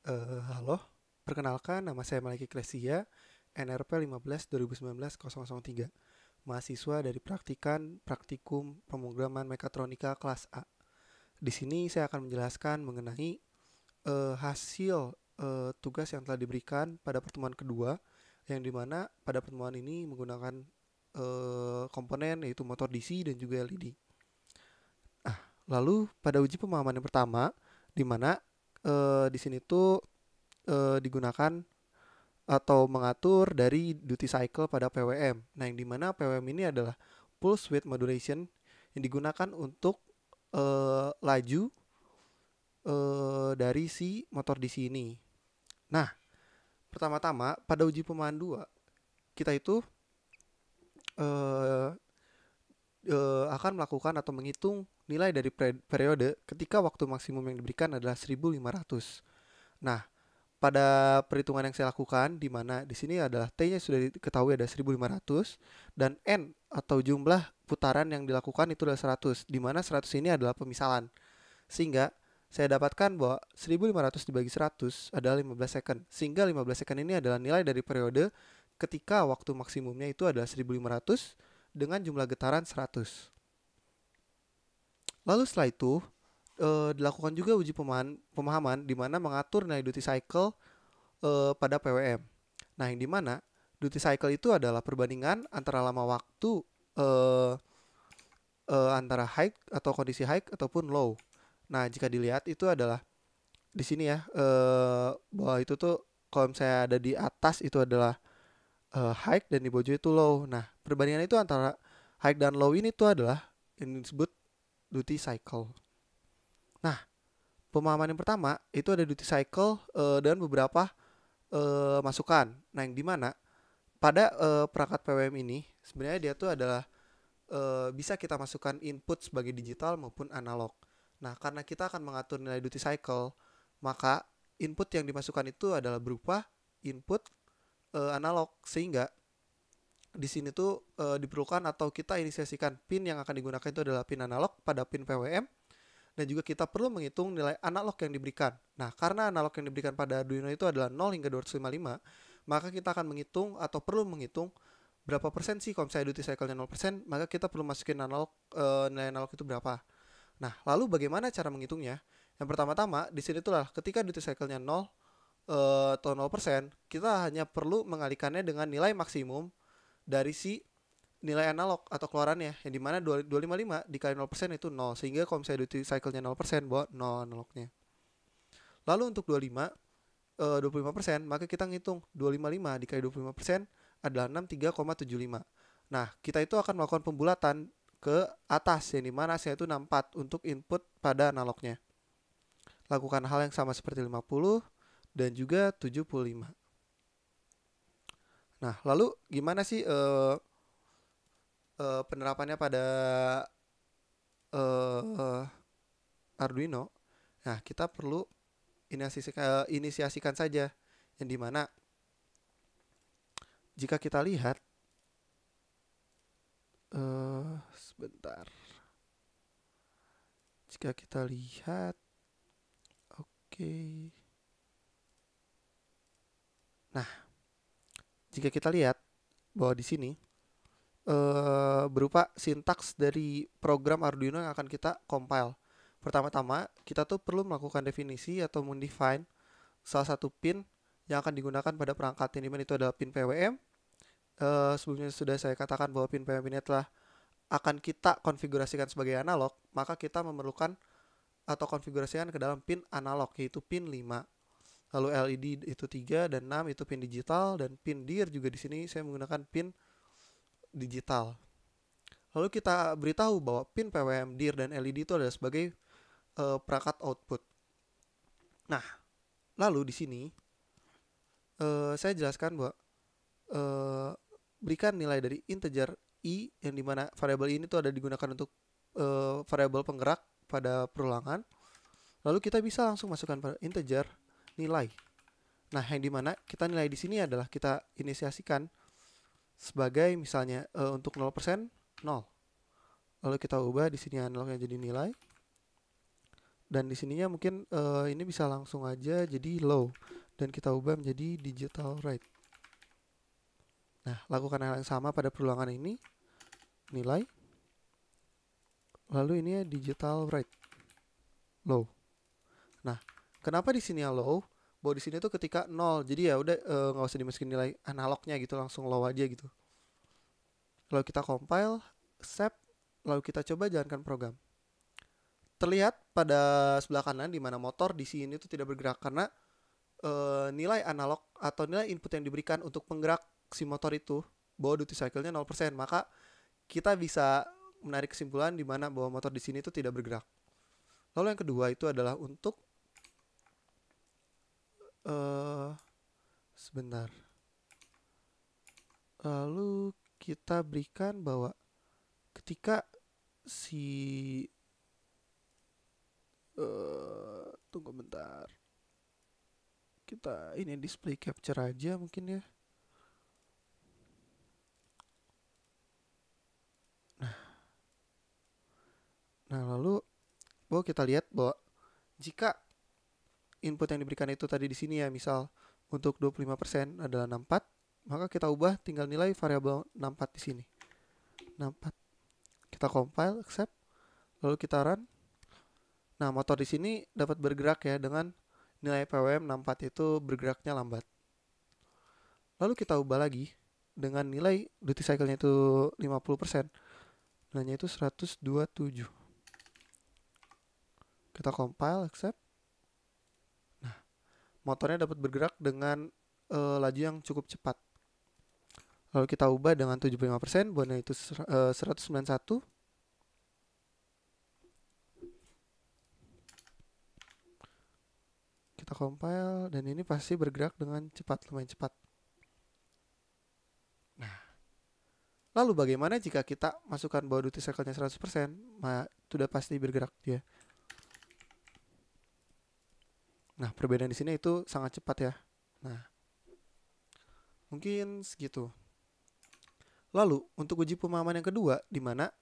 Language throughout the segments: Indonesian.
Halo, perkenalkan nama saya Maliki Klesia, NRP 15 2019 003, mahasiswa dari Praktikum Pemrograman Mekatronika kelas A. Di sini saya akan menjelaskan mengenai hasil tugas yang telah diberikan pada pertemuan kedua, yang dimana pada pertemuan ini menggunakan komponen yaitu motor DC dan juga LED. Lalu pada uji pemahaman yang pertama, di mana di sini tuh digunakan atau mengatur dari duty cycle pada PWM. Nah, yang dimana PWM ini adalah pulse width modulation yang digunakan untuk laju dari si motor DC ini. Nah, pertama-tama pada uji pemahaman 2 kita itu uh, akan melakukan atau menghitung nilai dari periode ketika waktu maksimum yang diberikan adalah 1500. Nah, pada perhitungan yang saya lakukan, di mana di sini adalah T-nya sudah diketahui ada 1500 dan N atau jumlah putaran yang dilakukan itu adalah 100, di mana 100 ini adalah pemisalan. Sehingga saya dapatkan bahwa 1500 dibagi 100 adalah 15 second. Sehingga 15 second ini adalah nilai dari periode ketika waktu maksimumnya itu adalah 1500 dengan jumlah getaran 100. Lalu setelah itu dilakukan juga uji pemahaman di mana mengatur nilai duty cycle pada PWM. Nah, yang dimana duty cycle itu adalah perbandingan antara lama waktu uh, antara high atau kondisi high ataupun low. Nah, jika dilihat itu adalah di sini ya, bahwa itu tuh kalau misalnya ada di atas itu adalah high dan di bawah itu low. Nah, perbandingan itu antara high dan low ini tuh adalah yang disebut duty cycle. Nah, pemahaman yang pertama itu ada duty cycle dan beberapa masukan. Nah, yang dimana pada perangkat PWM ini sebenarnya dia tuh adalah bisa kita masukkan input sebagai digital maupun analog. Nah, karena kita akan mengatur nilai duty cycle, maka input yang dimasukkan itu adalah berupa input analog, sehingga di sini tuh diperlukan atau kita inisiasikan pin yang akan digunakan itu adalah pin analog pada pin PWM, dan juga kita perlu menghitung nilai analog yang diberikan. Nah, karena analog yang diberikan pada Arduino itu adalah 0 hingga 255, maka kita akan menghitung atau perlu menghitung berapa persen sih kalau misalnya duty cycle-nya 0%, maka kita perlu masukin analog, nilai analog itu berapa. Nah, lalu bagaimana cara menghitungnya? Yang pertama-tama, di sini itulah ketika duty cycle-nya 0 atau 0%, kita hanya perlu mengalihkannya dengan nilai maksimum dari si nilai analog atau keluarannya, yang dimana 255 dikali 0% itu 0, sehingga kalau misalnya duty cycle-nya 0%, bawa 0 analognya. Lalu untuk 25%, maka kita ngitung 255 dikali 25% adalah 63,75. Nah, kita itu akan melakukan pembulatan ke atas, yang dimana hasilnya itu 64 untuk input pada analognya. Lakukan hal yang sama seperti 50 dan juga 75. Nah, lalu gimana sih penerapannya pada Arduino? Nah, kita perlu inisiasikan saja, yang dimana jika kita lihat sebentar, jika kita lihat, oke. Nah, jika kita lihat bahwa di sini berupa sintaks dari program Arduino yang akan kita compile. Pertama-tama, kita tuh perlu melakukan definisi atau mendefine salah satu pin yang akan digunakan pada perangkat, yang dimana itu adalah pin PWM. Sebelumnya sudah saya katakan bahwa pin PWM ini telah akan kita konfigurasikan sebagai analog, maka kita memerlukan atau konfigurasikan ke dalam pin analog, yaitu pin 5. Lalu LED itu 3 dan 6 itu pin digital, dan pin DIR juga di sini saya menggunakan pin digital. Lalu kita beritahu bahwa pin PWM, DIR, dan LED itu adalah sebagai perangkat output. Nah, lalu di sini saya jelaskan bahwa berikan nilai dari integer i, yang dimana variabel ini tuh ada digunakan untuk variabel penggerak pada perulangan. Lalu kita bisa langsung masukkan pada integer nilai. Nah, yang dimana kita nilai di sini adalah kita inisiasikan sebagai misalnya untuk 0%, 0. Lalu kita ubah di sini analognya jadi nilai. Dan di sininya mungkin ini bisa langsung aja jadi low dan kita ubah menjadi digital right. Nah, lakukan hal yang sama pada perulangan ini, nilai, lalu ini ya digital right, low. Nah, kenapa di sini ya low? Bahwa di sini tuh ketika 0, jadi ya udah nggak usah dimasukin nilai analognya gitu, langsung low aja gitu. Lalu kita compile, accept, lalu kita coba jalankan program. Terlihat pada sebelah kanan di mana motor di sini tuh tidak bergerak karena nilai analog atau nilai input yang diberikan untuk penggerak si motor itu bahwa duty cycle-nya 0%, maka kita bisa menarik kesimpulan di mana bahwa motor di sini itu tidak bergerak. Lalu yang kedua itu adalah untuk sebentar. Lalu kita berikan bahwa ketika si tunggu bentar. Kita ini display capture aja mungkin ya. Nah, lalu bahwa kita lihat bahwa jika input yang diberikan itu tadi di sini ya, misal untuk 25% adalah 64, maka kita ubah tinggal nilai variabel 64 di sini. 64. Kita compile, accept, lalu kita run. Nah, motor di sini dapat bergerak ya dengan nilai PWM 64 itu bergeraknya lambat. Lalu kita ubah lagi dengan nilai duty cycle-nya itu 50%. Nilainya itu 127. Kita compile, accept. Nah, motornya dapat bergerak dengan laju yang cukup cepat. Lalu kita ubah dengan 75%, bonnya itu 191. Kita compile dan ini pasti bergerak dengan cepat, lumayan cepat. Nah, lalu bagaimana jika kita masukkan bahwa duty cycle-nya 100%? Nah, itu udah pasti bergerak dia. Nah, perbedaan di sini itu sangat cepat ya. Nah, mungkin segitu. Lalu, untuk uji pemahaman yang kedua, di mana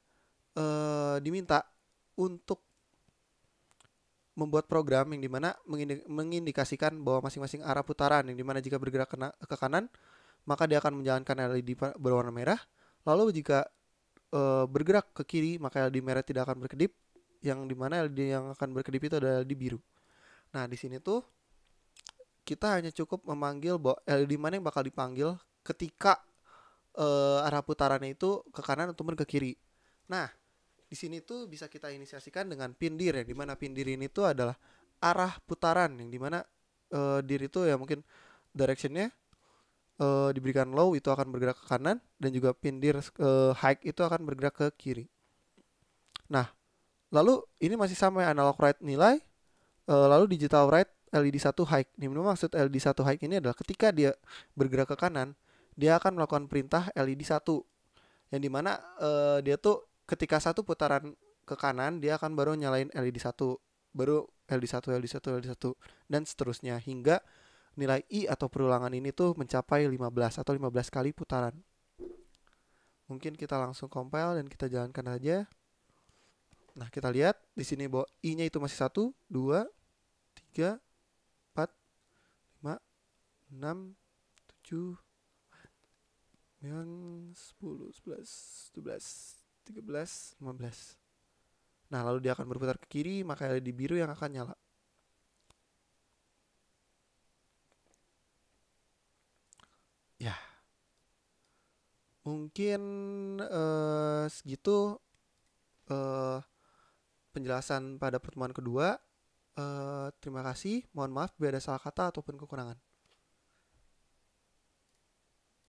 diminta untuk membuat program yang dimana mengindikasikan bahwa masing-masing arah putaran yang dimana jika bergerak ke kanan, maka dia akan menjalankan LED berwarna merah. Lalu jika bergerak ke kiri, maka LED merah tidak akan berkedip, yang dimana LED yang akan berkedip itu adalah LED biru. Nah, di sini tuh kita hanya cukup memanggil bahwa LED mana yang bakal dipanggil ketika arah putarannya itu ke kanan ataupun ke kiri. Nah, di sini tuh bisa kita inisiasikan dengan pin dir, yang dimana pin dir ini tuh adalah arah putaran, yang dimana dir itu ya mungkin directionnya diberikan low itu akan bergerak ke kanan, dan juga pin dir high itu akan bergerak ke kiri. Nah, lalu ini masih sama ya, analog right nilai, lalu digital right LED 1 high. Ini maksud LED 1 high ini adalah ketika dia bergerak ke kanan, dia akan melakukan perintah LED 1, yang dimana dia tuh ketika satu putaran ke kanan, dia akan baru nyalain LED 1, baru LED 1, LED 1, LED 1, dan seterusnya hingga nilai I atau perulangan ini tuh mencapai 15 atau 15 kali putaran. Mungkin kita langsung compile dan kita jalankan aja. Nah, kita lihat di sini bahwa I-nya itu masih 1, 2, 3, 4, 5, 6, 7, 9, 10, 11, 12, 13, 15. Nah, lalu dia akan berputar ke kiri, maka LED biru yang akan nyala. Ya, mungkin segitu penjelasan pada pertemuan kedua. Terima kasih. Mohon maaf bila ada salah kata ataupun kekurangan.